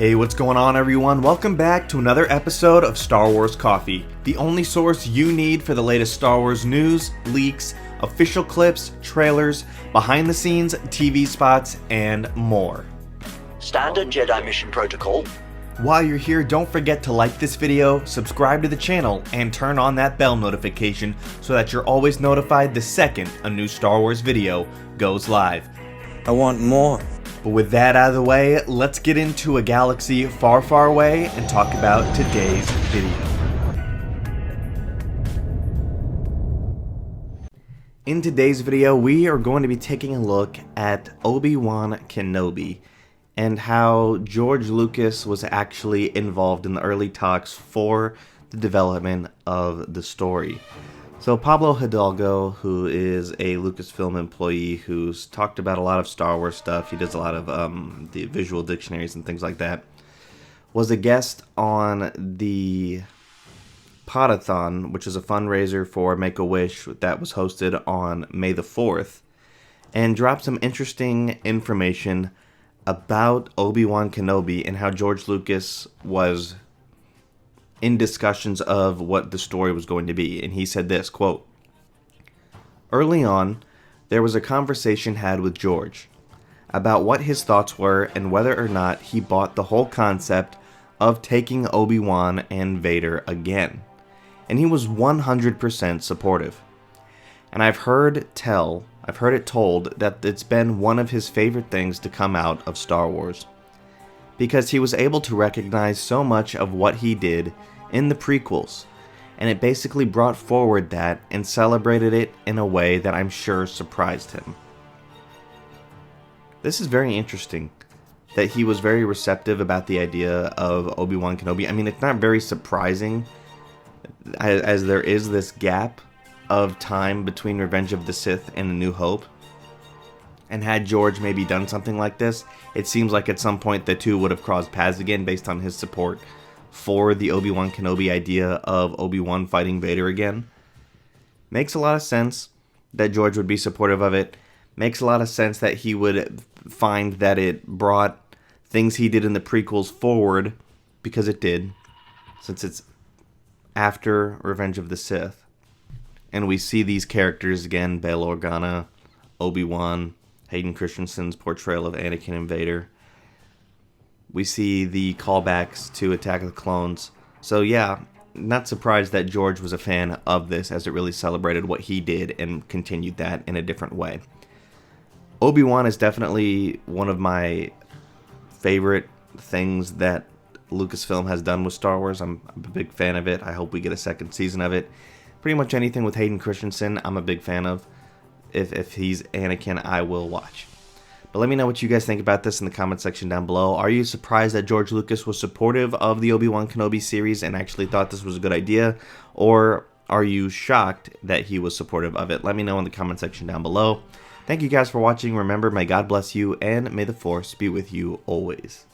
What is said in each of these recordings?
Hey, what's going on everyone? Welcome back to another episode of Star Wars Coffee, the only source you need for the latest Star Wars news, leaks, official clips, trailers, behind the scenes, TV spots, and more. Standard Jedi mission protocol. While you're here, don't forget to like this video, subscribe to the channel, and turn on that bell notification so that you're always notified the second a new Star Wars video goes live. I want more. But with that out of the way, let's get into a galaxy far, far away and talk about today's video. In today's video, we are going to be taking a look at Obi-Wan Kenobi and how George Lucas was actually involved in the early talks for the development of the story. So Pablo Hidalgo, who is a Lucasfilm employee who's talked about a lot of Star Wars stuff, he does a lot of the visual dictionaries and things like that, was a guest on the Podathon, which is a fundraiser for Make-A-Wish that was hosted on May the 4th, and dropped some interesting information about Obi-Wan Kenobi and how George Lucas was in discussions of what the story was going to be. And he said this, quote, "Early on, there was a conversation had with George about what his thoughts were and whether or not he bought the whole concept of taking Obi-Wan and Vader again. And he was 100% supportive. And I've heard it told that it's been one of his favorite things to come out of Star Wars, because he was able to recognize so much of what he did in the prequels, and it basically brought forward that and celebrated it in a way that I'm sure surprised him." This is very interesting, that he was very receptive about the idea of Obi-Wan Kenobi. I mean, it's not very surprising, as there is this gap of time between Revenge of the Sith and A New Hope. And had George maybe done something like this, it seems like at some point the two would have crossed paths again based on his support for the Obi-Wan Kenobi idea of Obi-Wan fighting Vader again. Makes a lot of sense that George would be supportive of it. Makes a lot of sense that he would find that it brought things he did in the prequels forward, because it did, since it's after Revenge of the Sith. And we see these characters again, Bail Organa, Obi-Wan, Hayden Christensen's portrayal of Anakin and Vader. We see the callbacks to Attack of the Clones. So yeah, not surprised that George was a fan of this, as it really celebrated what he did and continued that in a different way. Obi-Wan is definitely one of my favorite things that Lucasfilm has done with Star Wars. I'm a big fan of it. I hope we get a second season of it. Pretty much anything with Hayden Christensen, I'm a big fan of. If he's Anakin, I will watch. But let me know what you guys think about this in the comment section down below. Are you surprised that George Lucas was supportive of the Obi-Wan Kenobi series and actually thought this was a good idea? Or are you shocked that he was supportive of it? Let me know in the comment section down below. Thank you guys for watching. Remember, may God bless you, and may the Force be with you always.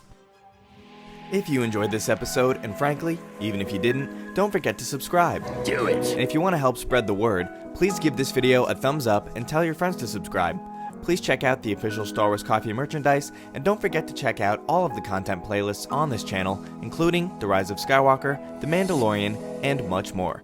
If you enjoyed this episode, and frankly, even if you didn't, don't forget to subscribe. Do it. And if you want to help spread the word, please give this video a thumbs up and tell your friends to subscribe. Please check out the official Star Wars Coffee merchandise, and don't forget to check out all of the content playlists on this channel, including The Rise of Skywalker, The Mandalorian, and much more.